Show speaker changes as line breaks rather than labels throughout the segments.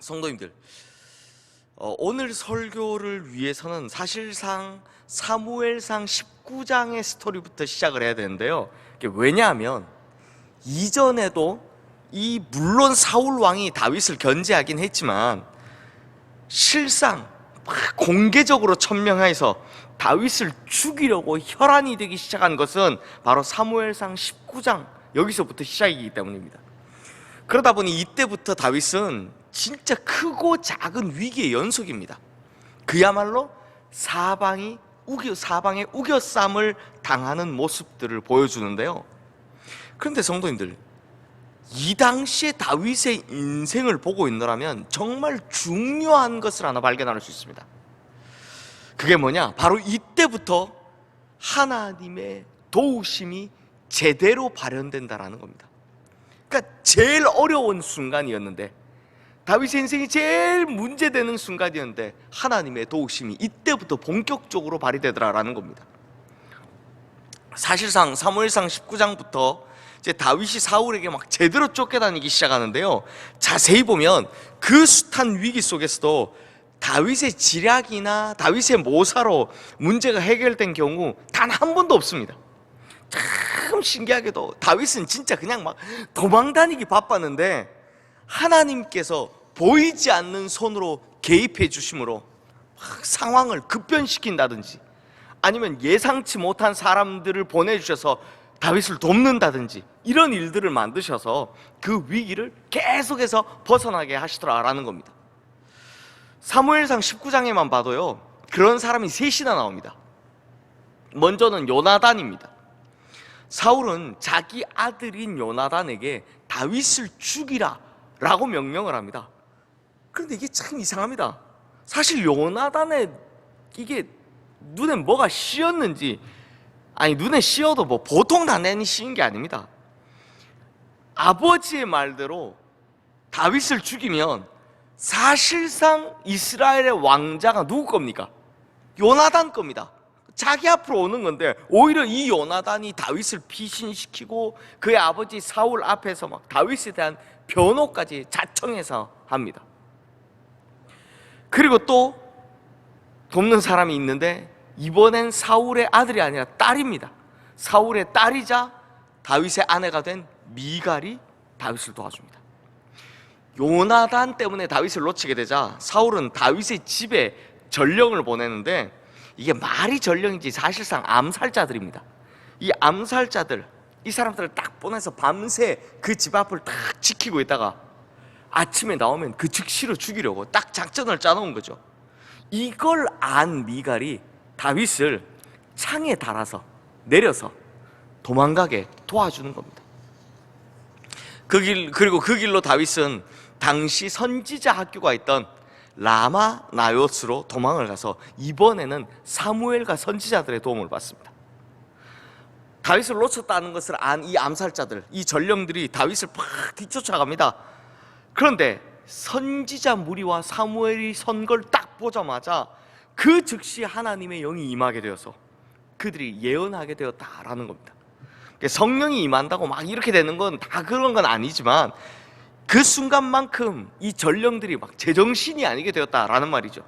성도님들, 오늘 설교를 위해서는 사실상 사무엘상 19장의 스토리부터 시작을 해야 되는데요. 왜냐하면 이전에도 물론 사울 왕이 다윗을 견제하긴 했지만 실상 공개적으로 천명해서 다윗을 죽이려고 혈안이 되기 시작한 것은 바로 사무엘상 19장 여기서부터 시작이기 때문입니다. 그러다 보니 이때부터 다윗은 진짜 크고 작은 위기의 연속입니다. 그야말로 사방의 우겨쌈을 당하는 모습들을 보여주는데요. 그런데 성도님들, 이 당시에 다윗의 인생을 보고 있노라면 정말 중요한 것을 하나 발견할 수 있습니다. 그게 뭐냐? 바로 이때부터 하나님의 도우심이 제대로 발현된다라는 겁니다. 그러니까 제일 어려운 순간이었는데, 다윗의 인생이 제일 문제되는 순간이었는데 하나님의 도우심이 이때부터 본격적으로 발휘되더라라는 겁니다. 사실상 사무엘상 19장부터 이제 다윗이 사울에게 막 제대로 쫓겨다니기 시작하는데요, 자세히 보면 그 숱한 위기 속에서도 다윗의 지략이나 다윗의 모사로 문제가 해결된 경우 단 한 번도 없습니다. 참 신기하게도 다윗은 진짜 그냥 막 도망다니기 바빴는데 하나님께서 보이지 않는 손으로 개입해 주심으로 상황을 급변시킨다든지 아니면 예상치 못한 사람들을 보내주셔서 다윗을 돕는다든지 이런 일들을 만드셔서 그 위기를 계속해서 벗어나게 하시더라라는 겁니다. 사무엘상 19장에만 봐도요, 그런 사람이 셋이나 나옵니다. 먼저는 요나단입니다. 사울은 자기 아들인 요나단에게 다윗을 죽이라 라고 명령을 합니다. 그런데 이게 참 이상합니다. 사실 요나단의 이게 눈에 뭐가 씌었는지, 아니 눈에 씌어도 뭐 보통 단단히 씌인 게 아닙니다. 아버지의 말대로 다윗을 죽이면 사실상 이스라엘의 왕자가 누구 겁니까? 요나단 겁니다. 자기 앞으로 오는 건데 오히려 이 요나단이 다윗을 피신시키고 그의 아버지 사울 앞에서 막 다윗에 대한 변호까지 자청해서 합니다. 그리고 또 돕는 사람이 있는데 이번엔 사울의 아들이 아니라 딸입니다. 사울의 딸이자 다윗의 아내가 된 미갈이 다윗을 도와줍니다. 요나단 때문에 다윗을 놓치게 되자 사울은 다윗의 집에 전령을 보내는데 이게 말이 전령인지 사실상 암살자들입니다. 이 암살자들, 이 사람들을 딱 보내서 밤새 그 집 앞을 딱 지키고 있다가 아침에 나오면 그 즉시로 죽이려고 딱 작전을 짜놓은 거죠. 이걸 안 미갈이 다윗을 창에 달아서 내려서 도망가게 도와주는 겁니다. 그리고 그 길로 다윗은 당시 선지자 학교가 있던 라마 나요스로 도망을 가서 이번에는 사무엘과 선지자들의 도움을 받습니다. 다윗을 놓쳤다는 것을 안 이 암살자들, 이 전령들이 다윗을 팍 뒤쫓아갑니다. 그런데 선지자 무리와 사무엘이 선 걸 딱 보자마자 그 즉시 하나님의 영이 임하게 되어서 그들이 예언하게 되었다라는 겁니다. 성령이 임한다고 막 이렇게 되는 건 다 그런 건 아니지만 그 순간만큼 이 전령들이 막 제정신이 아니게 되었다라는 말이죠.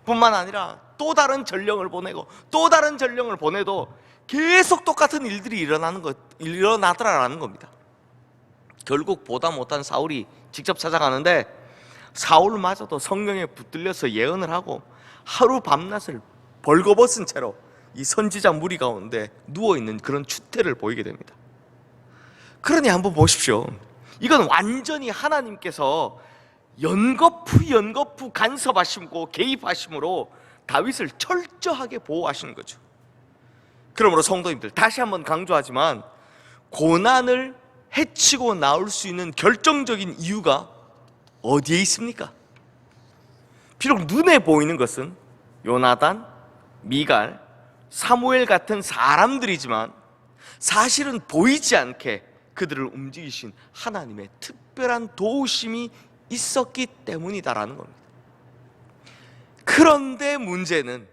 뿐만 아니라 또 다른 전령을 보내고 또 다른 전령을 보내도 계속 똑같은 일들이 일어나더라라는 겁니다. 결국 보다 못한 사울이 직접 찾아가는데 사울마저도 성령에 붙들려서 예언을 하고 하루 밤낮을 벌거벗은 채로 이 선지자 무리 가운데 누워있는 그런 추태를 보이게 됩니다. 그러니 한번 보십시오. 이건 완전히 하나님께서 연거푸 간섭하시고 개입하심으로 다윗을 철저하게 보호하시는 거죠. 그러므로 성도님들, 다시 한번 강조하지만 고난을 해치고 나올 수 있는 결정적인 이유가 어디에 있습니까? 비록 눈에 보이는 것은 요나단, 미갈, 사무엘 같은 사람들이지만 사실은 보이지 않게 그들을 움직이신 하나님의 특별한 도우심이 있었기 때문이다라는 겁니다. 그런데 문제는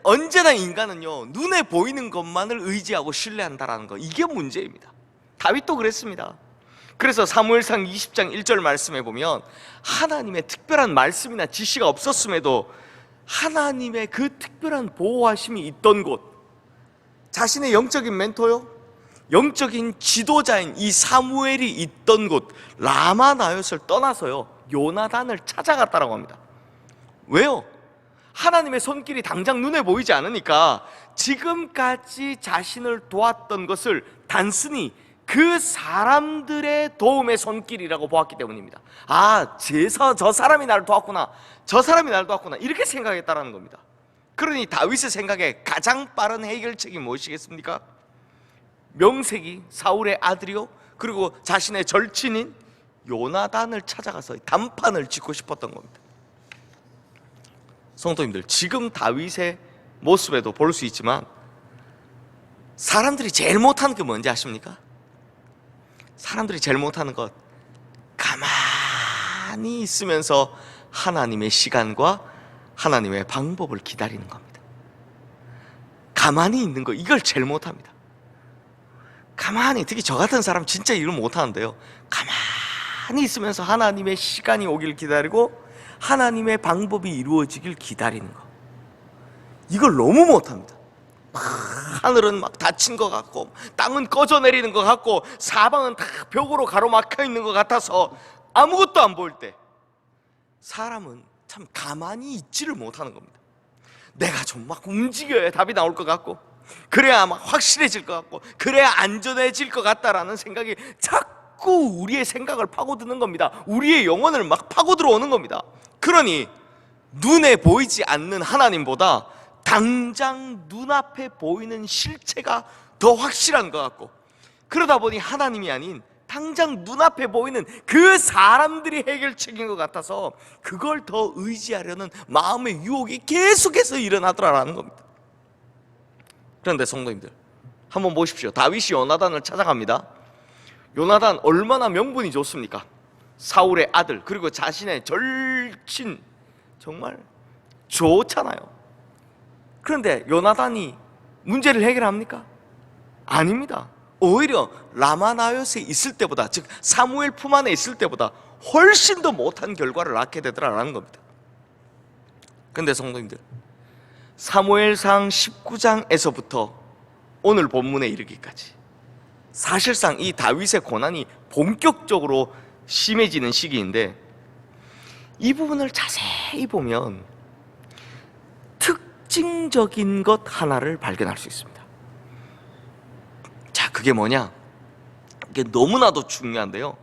언제나 인간은요, 눈에 보이는 것만을 의지하고 신뢰한다라는 거, 이게 문제입니다. 다윗도 그랬습니다. 그래서 사무엘상 20장 1절 말씀에 보면 하나님의 특별한 말씀이나 지시가 없었음에도 하나님의 그 특별한 보호하심이 있던 곳, 자신의 영적인 멘토요, 영적인 지도자인 이 사무엘이 있던 곳 라마 나요스를 떠나서요 요나단을 찾아갔다라고 합니다. 왜요? 하나님의 손길이 당장 눈에 보이지 않으니까 지금까지 자신을 도왔던 것을 단순히 그 사람들의 도움의 손길이라고 보았기 때문입니다. 아, 저 사람이 나를 도왔구나, 저 사람이 나를 도왔구나, 이렇게 생각했다라는 겁니다. 그러니 다윗의 생각에 가장 빠른 해결책이 무엇이겠습니까? 명색이 사울의 아들이요, 그리고 자신의 절친인 요나단을 찾아가서 단판을 짓고 싶었던 겁니다. 성도님들, 지금 다윗의 모습에도 볼 수 있지만 사람들이 제일 못하는 게 뭔지 아십니까? 사람들이 제일 못하는 것, 가만히 있으면서 하나님의 시간과 하나님의 방법을 기다리는 겁니다. 가만히 있는 거, 이걸 제일 못합니다. 가만히, 특히 저 같은 사람 진짜 일을 못하는데요, 가만히 있으면서 하나님의 시간이 오길 기다리고 하나님의 방법이 이루어지길 기다리는 거, 이걸 너무 못합니다. 하늘은 막 닫힌 것 같고 땅은 꺼져 내리는 것 같고 사방은 다 벽으로 가로막혀 있는 것 같아서 아무것도 안 보일 때 사람은 참 가만히 있지를 못하는 겁니다. 내가 좀 막 움직여야 답이 나올 것 같고, 그래야 막 확실해질 것 같고, 그래야 안전해질 것 같다라는 생각이 자꾸 우리의 생각을 파고드는 겁니다. 우리의 영혼을 막 파고 들어오는 겁니다. 그러니 눈에 보이지 않는 하나님보다 당장 눈앞에 보이는 실체가 더 확실한 것 같고, 그러다 보니 하나님이 아닌 당장 눈앞에 보이는 그 사람들이 해결책인 것 같아서 그걸 더 의지하려는 마음의 유혹이 계속해서 일어나더라라는 겁니다. 그런데 성도님들, 한번 보십시오. 다윗이 요나단을 찾아갑니다. 요나단 얼마나 명분이 좋습니까? 사울의 아들, 그리고 자신의 절친, 정말 좋잖아요. 그런데 요나단이 문제를 해결합니까? 아닙니다. 오히려 라마나요스에 있을 때보다, 즉 사무엘 품 안에 있을 때보다 훨씬 더 못한 결과를 낳게 되더라라는 겁니다. 그런데 성도님들, 사무엘상 19장에서부터 오늘 본문에 이르기까지 사실상 이 다윗의 고난이 본격적으로 심해지는 시기인데, 이 부분을 자세히 보면 특징적인 것 하나를 발견할 수 있습니다. 자, 그게 뭐냐? 이게 너무나도 중요한데요,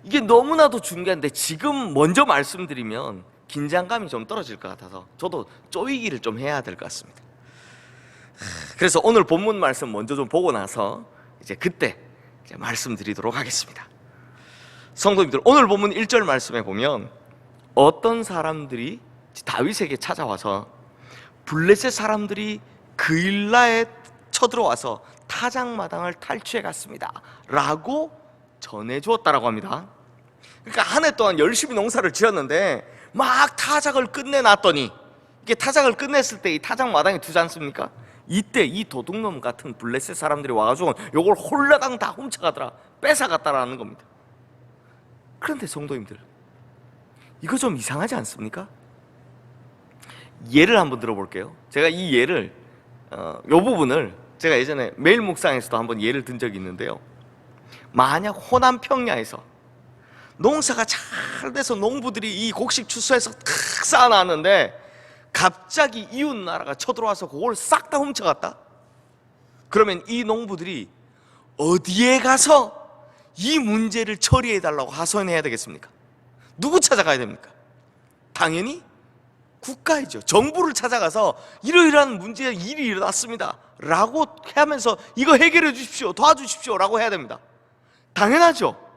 이게 너무나도 중요한데 지금 먼저 말씀드리면 긴장감이 좀 떨어질 것 같아서 저도 쪼이기를 좀 해야 될 것 같습니다. 그래서 오늘 본문 말씀 먼저 좀 보고 나서 이제 그때 이제 말씀드리도록 하겠습니다. 성도님들, 오늘 본문 1절 말씀에 보면 어떤 사람들이 다윗에게 찾아와서 블레셋 사람들이 그일라에 쳐들어와서 타작마당을 탈취해 갔습니다 라고 전해주었다라고 합니다. 그러니까 한 해 동안 열심히 농사를 지었는데 막 타작을 끝내놨더니, 이게 타작을 끝냈을 때 이 타작마당에 두지 않습니까? 이때 이 도둑놈 같은 블레셋 사람들이 와가지고 요걸 홀라당 다 훔쳐가더라, 뺏어갔다라는 겁니다. 그런데 성도님들, 이거 좀 이상하지 않습니까? 예를 한번 들어볼게요. 제가 이 예를, 요 부분을 제가 예전에 매일 묵상에서도 한번 예를 든 적이 있는데요, 만약 호남 평야에서 농사가 잘 돼서 농부들이 이 곡식 추수해서 탁 쌓아놨는데 갑자기 이웃 나라가 쳐들어와서 그걸 싹 다 훔쳐갔다? 그러면 이 농부들이 어디에 가서 이 문제를 처리해달라고 하소연해야 되겠습니까? 누구 찾아가야 됩니까? 당연히 국가이죠. 정부를 찾아가서 이러이러한 문제에 일이 일어났습니다 라고 하면서 이거 해결해 주십시오, 도와주십시오 라고 해야 됩니다. 당연하죠.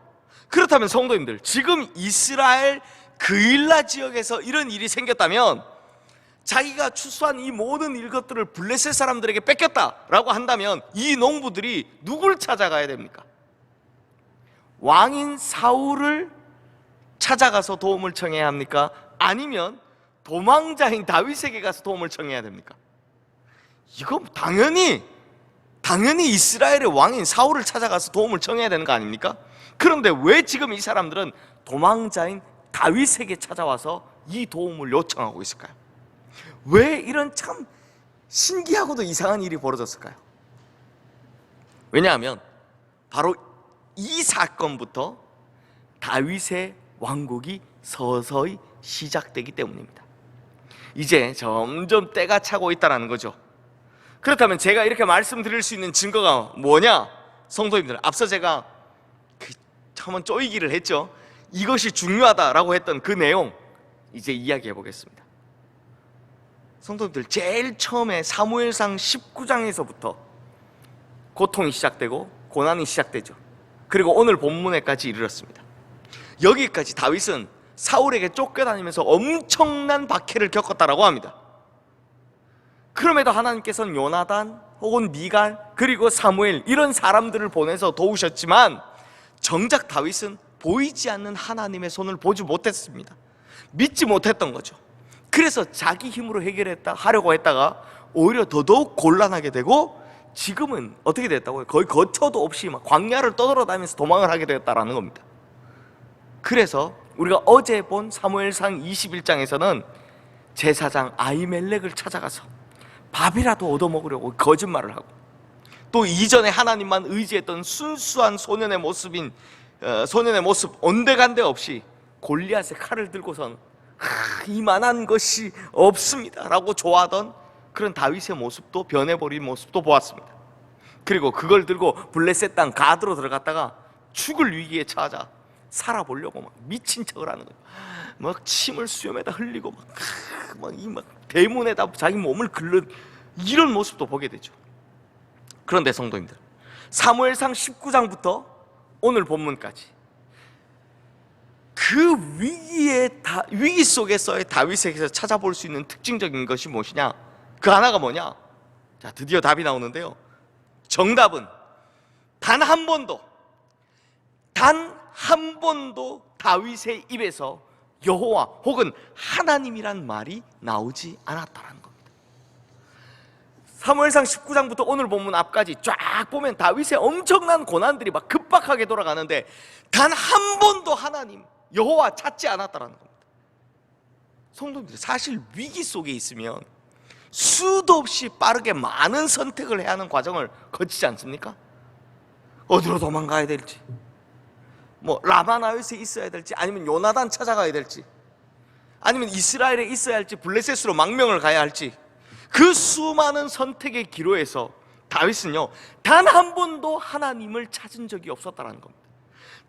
그렇다면 성도님들, 지금 이스라엘 그일라 지역에서 이런 일이 생겼다면, 자기가 추수한 이 모든 일것들을 블레셋 사람들에게 뺏겼다라고 한다면 이 농부들이 누굴 찾아가야 됩니까? 왕인 사울을 찾아가서 도움을 청해야 합니까? 아니면 도망자인 다윗에게 가서 도움을 청해야 됩니까? 이건 당연히 이스라엘의 왕인 사울을 찾아가서 도움을 청해야 되는 거 아닙니까? 그런데 왜 지금 이 사람들은 도망자인 다윗에게 찾아와서 이 도움을 요청하고 있을까요? 왜 이런 참 신기하고도 이상한 일이 벌어졌을까요? 왜냐하면 바로 이 사건부터 다윗의 왕국이 서서히 시작되기 때문입니다. 이제 점점 때가 차고 있다는 거죠. 그렇다면 제가 이렇게 말씀드릴 수 있는 증거가 뭐냐? 성도님들, 앞서 제가 한번 쪼이기를 했죠. 이것이 중요하다라고 했던 그 내용 이제 이야기해 보겠습니다. 성도님들, 제일 처음에 사무엘상 19장에서부터 고통이 시작되고 고난이 시작되죠. 그리고 오늘 본문에까지 이르렀습니다. 여기까지 다윗은 사울에게 쫓겨다니면서 엄청난 박해를 겪었다라고 합니다. 그럼에도 하나님께서는 요나단 혹은 미갈 그리고 사무엘 이런 사람들을 보내서 도우셨지만 정작 다윗은 보이지 않는 하나님의 손을 보지 못했습니다. 믿지 못했던 거죠. 그래서 자기 힘으로 하려고 했다가 오히려 더더욱 곤란하게 되고 지금은 어떻게 됐다고요? 거의 거처도 없이 막 광야를 떠돌아다니면서 도망을 하게 되었다라는 겁니다. 그래서 우리가 어제 본 사무엘상 21장에서는 제사장 아히멜렉을 찾아가서 밥이라도 얻어먹으려고 거짓말을 하고, 또 이전에 하나님만 의지했던 순수한 소년의 모습 온데간데 없이 골리앗의 칼을 들고선 이만한 것이 없습니다 라고 좋아하던 그런 다윗의 모습도 변해버린 모습도 보았습니다. 그리고 그걸 들고 블레셋 땅 가드로 들어갔다가 죽을 위기에 처하자 살아보려고 막 미친 척을 하는 거예요. 막 침을 수염에다 흘리고 막 대문에다 자기 몸을 긁는 이런 모습도 보게 되죠. 그런데 성도님들, 사무엘상 19장부터 오늘 본문까지 그 위기 속에서의 다윗에게서 찾아볼 수 있는 특징적인 것이 무엇이냐? 그 하나가 뭐냐? 자, 드디어 답이 나오는데요. 정답은 단 한 번도 다윗의 입에서 여호와 혹은 하나님이란 말이 나오지 않았다는 겁니다. 사무엘상 19장부터 오늘 본문 앞까지 쫙 보면 다윗의 엄청난 고난들이 막 급박하게 돌아가는데 단 한 번도 하나님 여호와 찾지 않았다는 겁니다. 성도님들, 사실 위기 속에 있으면 수도 없이 빠르게 많은 선택을 해야 하는 과정을 거치지 않습니까? 어디로 도망가야 될지, 라마나요스에 있어야 될지, 아니면 요나단 찾아가야 될지, 아니면 이스라엘에 있어야 할지, 블레셋으로 망명을 가야 할지, 그 수많은 선택의 기로에서 다윗은요 단 한 번도 하나님을 찾은 적이 없었다는 겁니다.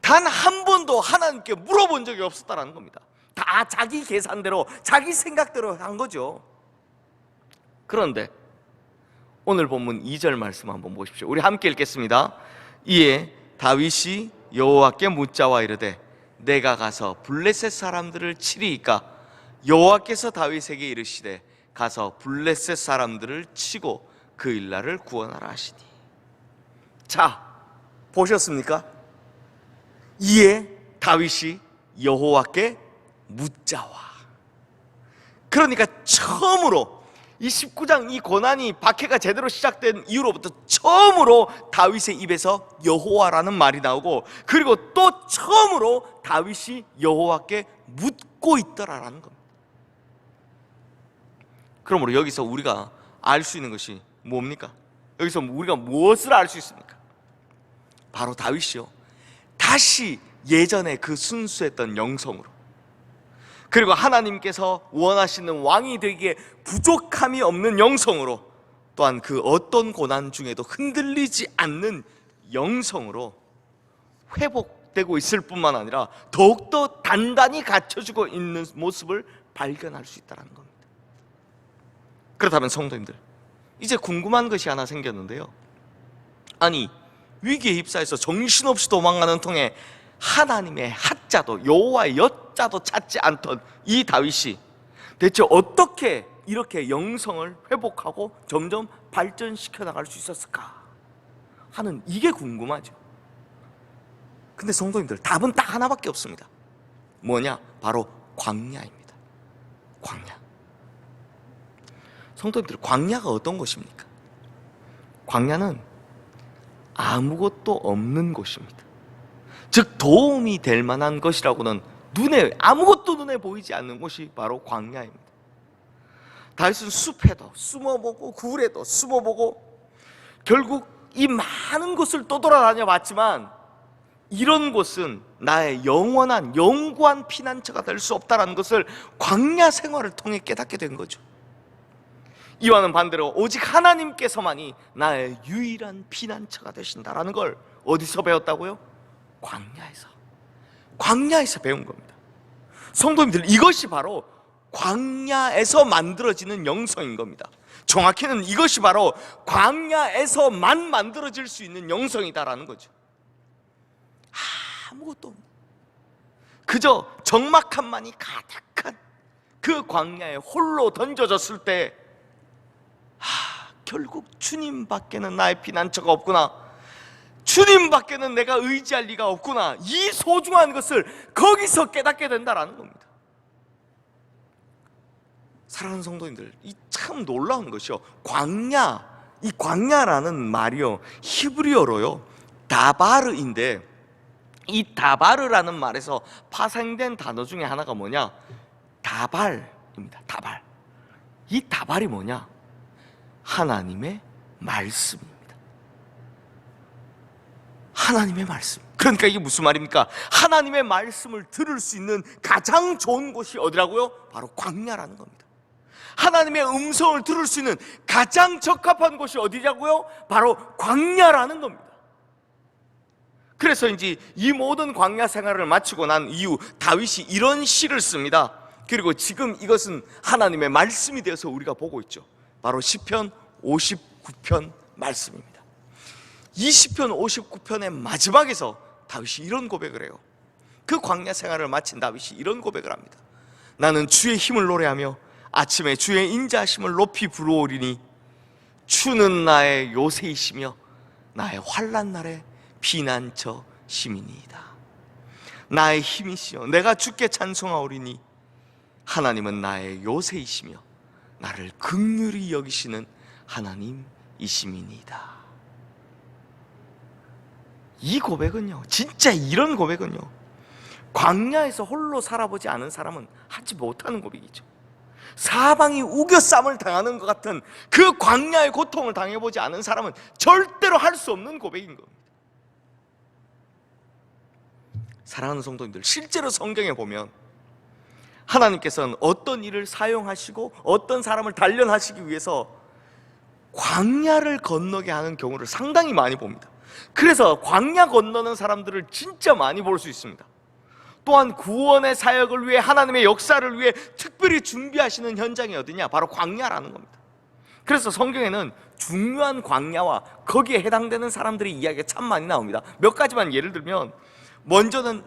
단 한 번도 하나님께 물어본 적이 없었다는 겁니다. 다 자기 계산대로 자기 생각대로 한 거죠. 그런데 오늘 본문 2절 말씀 한번 보십시오. 우리 함께 읽겠습니다. 이에 다윗이 여호와께 묻자와 이르되 내가 가서 블레셋 사람들을 치리이까? 여호와께서 다윗에게 이르시되 가서 블레셋 사람들을 치고 그 일날을 구원하라 하시니. 자, 보셨습니까? 이에 다윗이 여호와께 묻자와, 그러니까 처음으로 이 19장 이 고난이 박해가 제대로 시작된 이후로부터 처음으로 다윗의 입에서 여호와라는 말이 나오고, 그리고 또 처음으로 다윗이 여호와께 묻고 있더라라는 겁니다. 그러므로 여기서 우리가 알 수 있는 것이 뭡니까? 여기서 우리가 무엇을 알 수 있습니까? 바로 다윗이요, 다시 예전에 그 순수했던 영성으로, 그리고 하나님께서 원하시는 왕이 되기에 부족함이 없는 영성으로, 또한 그 어떤 고난 중에도 흔들리지 않는 영성으로 회복되고 있을 뿐만 아니라 더욱더 단단히 갖춰지고 있는 모습을 발견할 수 있다는 겁니다. 그렇다면 성도님들, 이제 궁금한 것이 하나 생겼는데요. 아니, 위기에 휩싸여서 정신없이 도망가는 통에 하나님의 하자도 여호와의 여자도 찾지 않던 이 다윗이 대체 어떻게 이렇게 영성을 회복하고 점점 발전시켜 나갈 수 있었을까 하는, 이게 궁금하죠. 근데 성도님들, 답은 딱 하나밖에 없습니다. 뭐냐? 바로 광야입니다. 광야. 성도님들, 광야가 어떤 곳입니까? 광야는 아무것도 없는 곳입니다. 즉 도움이 될 만한 것이라고는 아무것도 눈에 보이지 않는 곳이 바로 광야입니다. 다윗은 숲에도 숨어보고 굴에도 숨어보고 결국 이 많은 곳을 떠돌아다녀 봤지만 이런 곳은 나의 영구한 피난처가 될 수 없다는 것을 광야 생활을 통해 깨닫게 된 거죠. 이와는 반대로 오직 하나님께서만이 나의 유일한 피난처가 되신다라는 걸 어디서 배웠다고요? 광야에서 배운 겁니다. 성도님들, 이것이 바로 광야에서 만들어지는 영성인 겁니다. 정확히는 이것이 바로 광야에서만 만들어질 수 있는 영성이다라는 거죠. 아무것도 없는, 그저 적막함만이 가득한 그 광야에 홀로 던져졌을 때 결국 주님밖에는 나의 피난처가 없구나, 주님밖에는 내가 의지할 리가 없구나, 이 소중한 것을 거기서 깨닫게 된다라는 겁니다. 사랑하는 성도님들, 이 참 놀라운 것이요, 이 광야라는 말이요 히브리어로요 다바르인데, 이 다바르라는 말에서 파생된 단어 중에 하나가 뭐냐? 다발입니다. 다발. 이 다발이 뭐냐? 하나님의 말씀입니다. 하나님의 말씀. 그러니까 이게 무슨 말입니까? 하나님의 말씀을 들을 수 있는 가장 좋은 곳이 어디라고요? 바로 광야라는 겁니다. 하나님의 음성을 들을 수 있는 가장 적합한 곳이 어디냐고요? 바로 광야라는 겁니다. 그래서인지 이 모든 광야 생활을 마치고 난 이후 다윗이 이런 시를 씁니다. 그리고 지금 이것은 하나님의 말씀이 되어서 우리가 보고 있죠. 바로 시편 59편 말씀입니다. 이 시편 59편의 마지막에서 다윗이 이런 고백을 해요. 그 광야 생활을 마친 다윗이 이런 고백을 합니다. 나는 주의 힘을 노래하며 아침에 주의 인자하심을 높이 부르오리니 주는 나의 요새이시며 나의 환난 날에 피난처 시민이다. 나의 힘이시여 내가 주께 찬송하오리니 하나님은 나의 요새이시며 나를 긍휼히 여기시는 하나님이시민이다. 이 고백은요, 진짜 이런 고백은요, 광야에서 홀로 살아보지 않은 사람은 하지 못하는 고백이죠. 사방이 우겨쌈을 당하는 것 같은 그 광야의 고통을 당해보지 않은 사람은 절대로 할 수 없는 고백인 겁니다. 사랑하는 성도님들, 실제로 성경에 보면 하나님께서는 어떤 일을 사용하시고 어떤 사람을 단련하시기 위해서 광야를 건너게 하는 경우를 상당히 많이 봅니다. 그래서 광야 건너는 사람들을 진짜 많이 볼 수 있습니다. 또한 구원의 사역을 위해, 하나님의 역사를 위해 특별히 준비하시는 현장이 어디냐? 바로 광야라는 겁니다. 그래서 성경에는 중요한 광야와 거기에 해당되는 사람들의 이야기가 참 많이 나옵니다. 몇 가지만 예를 들면, 먼저는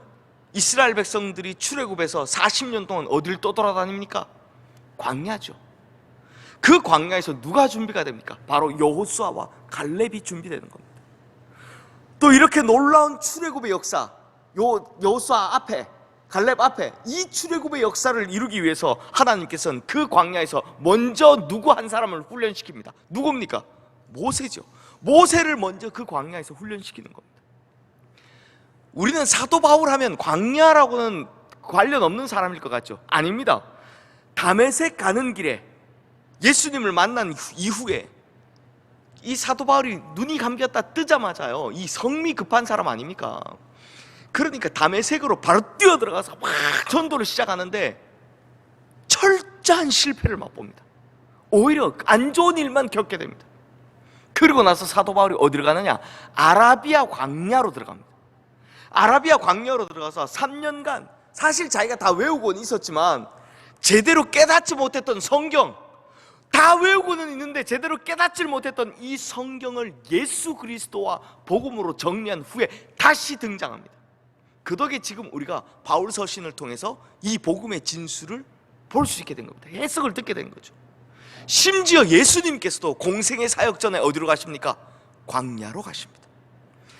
이스라엘 백성들이 출애굽에서 40년 동안 어딜 떠돌아다닙니까? 광야죠. 그 광야에서 누가 준비가 됩니까? 바로 여호수아와 갈렙이 준비되는 겁니다. 또 이렇게 놀라운 출애굽의 역사, 여호수아 앞에, 갈렙 앞에 이 출애굽의 역사를 이루기 위해서 하나님께서는 그 광야에서 먼저 누구 한 사람을 훈련시킵니다. 누굽니까? 모세죠. 모세를 먼저 그 광야에서 훈련시키는 겁니다. 우리는 사도 바울 하면 광야라고는 관련 없는 사람일 것 같죠? 아닙니다. 다메섹 가는 길에 예수님을 만난 이후에 이 사도 바울이 눈이 감겼다 뜨자마자요, 이 성미 급한 사람 아닙니까? 그러니까 다메섹으로 바로 뛰어들어가서 막 전도를 시작하는데 철저한 실패를 맛봅니다. 오히려 안 좋은 일만 겪게 됩니다. 그리고 나서 사도 바울이 어디로 가느냐? 아라비아 광야로 들어갑니다. 아라비아 광야로 들어가서 3년간 사실 자기가 다 외우고는 있었지만 제대로 깨닫지 못했던 성경, 다 외우고는 있는데 제대로 깨닫지 못했던 이 성경을 예수 그리스도와 복음으로 정리한 후에 다시 등장합니다. 그 덕에 지금 우리가 바울 서신을 통해서 이 복음의 진수를 볼 수 있게 된 겁니다. 해석을 듣게 된 거죠. 심지어 예수님께서도 공생의 사역 전에 어디로 가십니까? 광야로 가십니다.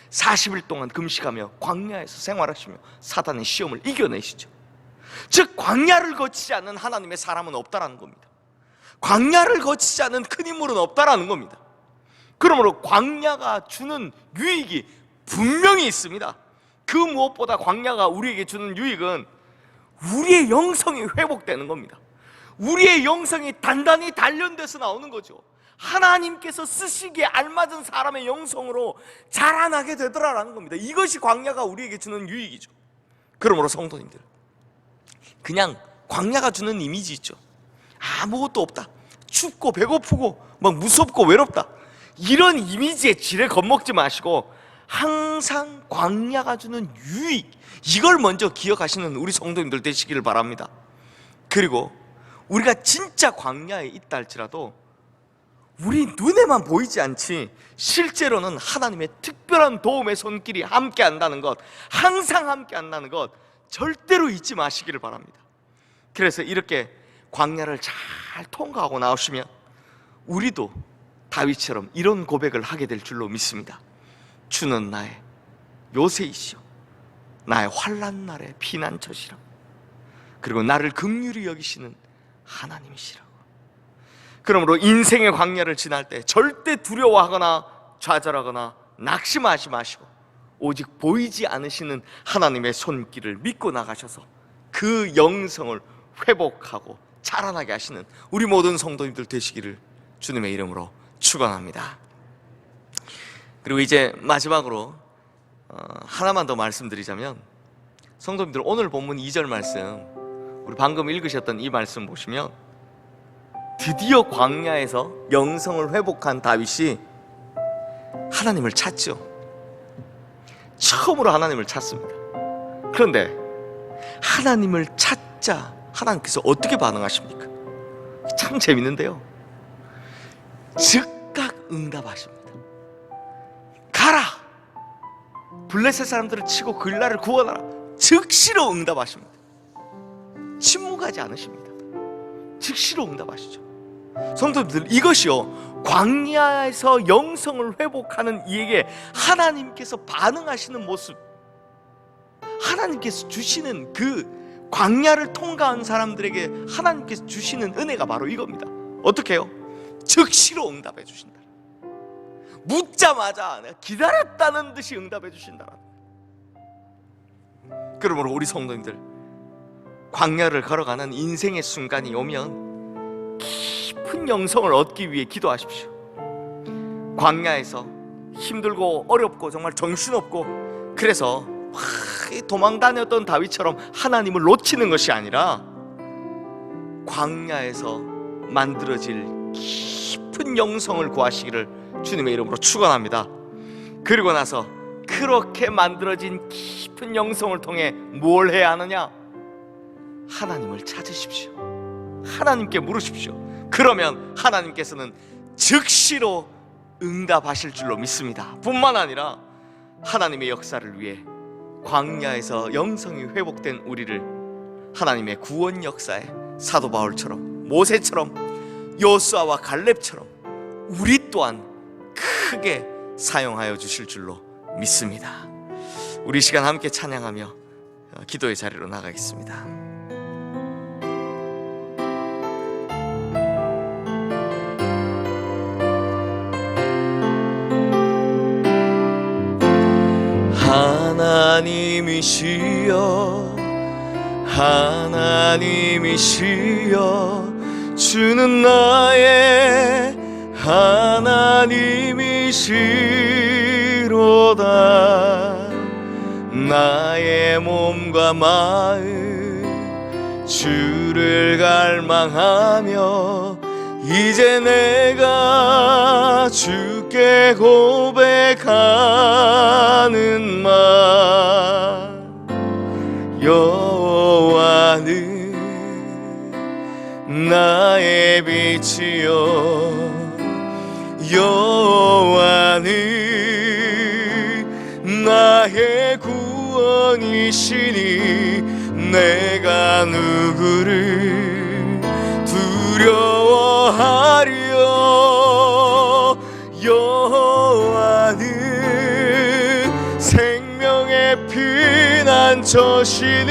40일 동안 금식하며 광야에서 생활하시며 사단의 시험을 이겨내시죠. 즉 광야를 거치지 않는 하나님의 사람은 없다라는 겁니다. 광야를 거치지 않는 큰 인물은 없다라는 겁니다. 그러므로 광야가 주는 유익이 분명히 있습니다. 그 무엇보다 광야가 우리에게 주는 유익은 우리의 영성이 회복되는 겁니다. 우리의 영성이 단단히 단련돼서 나오는 거죠. 하나님께서 쓰시기에 알맞은 사람의 영성으로 자라나게 되더라라는 겁니다. 이것이 광야가 우리에게 주는 유익이죠. 그러므로 성도님들, 그냥 광야가 주는 이미지 있죠. 아무것도 없다, 춥고 배고프고 막 무섭고 외롭다, 이런 이미지에 지레 겁먹지 마시고 항상 광야가 주는 유익, 이걸 먼저 기억하시는 우리 성도님들 되시기를 바랍니다. 그리고 우리가 진짜 광야에 있다 할지라도 우리 눈에만 보이지 않지 실제로는 하나님의 특별한 도움의 손길이 함께 한다는 것, 항상 함께 한다는 것 절대로 잊지 마시기를 바랍니다. 그래서 이렇게 광야를 잘 통과하고 나오시면 우리도 다윗처럼 이런 고백을 하게 될 줄로 믿습니다. 주는 나의 요새이시오, 나의 환난 날의 피난처시라. 그리고 나를 긍휼히 여기시는 하나님이시라고. 그러므로 인생의 광야를 지날 때 절대 두려워하거나 좌절하거나 낙심하지 마시고 오직 보이지 않으시는 하나님의 손길을 믿고 나가셔서 그 영성을 회복하고 자라나게 하시는 우리 모든 성도님들 되시기를 주님의 이름으로 축원합니다. 그리고 이제 마지막으로 하나만 더 말씀드리자면, 성도님들 오늘 본문 2절 말씀, 우리 방금 읽으셨던 이 말씀 보시면 드디어 광야에서 영성을 회복한 다윗이 하나님을 찾죠. 처음으로 하나님을 찾습니다. 그런데 하나님을 찾자 하나님께서 어떻게 반응하십니까? 참 재밌는데요, 즉각 응답하십니다. 가라, 블레셋 사람들을 치고 그 나라를 구원하라. 즉시로 응답하십니다. 침묵하지 않으십니다. 즉시로 응답하시죠. 성도님들, 이것이요 광야에서 영성을 회복하는 이에게 하나님께서 반응하시는 모습, 하나님께서 주시는 그 광야를 통과한 사람들에게 하나님께서 주시는 은혜가 바로 이겁니다. 어떻게 해요? 즉시로 응답해 주신다. 묻자마자 내가 기다렸다는 듯이 응답해 주신다. 그러므로 우리 성도님들, 광야를 걸어가는 인생의 순간이 오면 깊은 영성을 얻기 위해 기도하십시오. 광야에서 힘들고 어렵고 정말 정신없고 그래서 도망 다녔던 다윗처럼 하나님을 놓치는 것이 아니라 광야에서 만들어질 깊은 영성을 구하시기를 주님의 이름으로 축원합니다. 그리고 나서 그렇게 만들어진 깊은 영성을 통해 뭘 해야 하느냐? 하나님을 찾으십시오. 하나님께 물으십시오. 그러면 하나님께서는 즉시로 응답하실 줄로 믿습니다. 뿐만 아니라 하나님의 역사를 위해 광야에서 영성이 회복된 우리를 하나님의 구원 역사에 사도 바울처럼, 모세처럼, 여호수아와 갈렙처럼 우리 또한 크게 사용하여 주실 줄로 믿습니다. 우리 시간 함께 찬양하며 기도의 자리로 나가겠습니다. 하나님이시여, 하나님이시여, 주는 나의 하나님이시로다. 나의 몸과 마음 주를 갈망하며 이제 내가 주께 고백하는 말, 여호와는 나의 빛이요, 여호와는 나의 구원이시니 내가 누구를 두려워하리요. 여호와는 생명의 피난처시니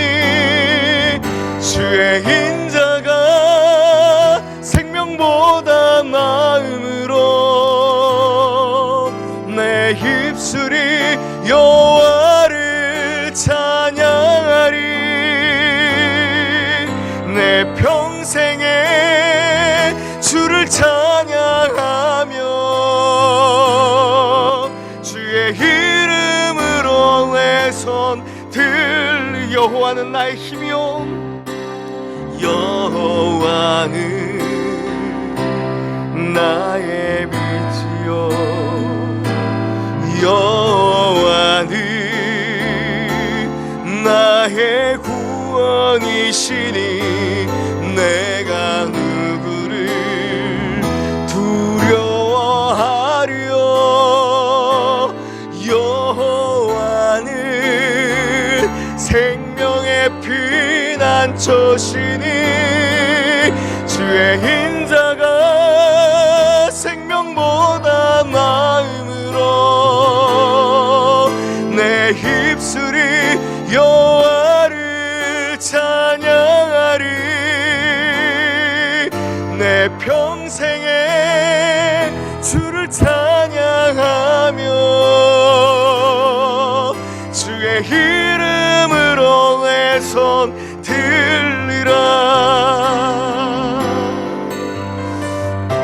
주의 인자가 생명보다 나음으로 내 입술이 여호와를 내 평생에 주를 찬양하며 주의 이름으로 내 손 들. 여호와는 나의 힘이요 여호와는 나의 빛이요 여호와는 나의 구원이시니 내가 누구를 두려워하려. 여호와는 생명의 피난처시니 주의 인자가 생명보다 나음으로 내 입술이 여호와를 찬양하리. 내 평생에 주를 찬양하며 주의 이름으로 내 손 들리라.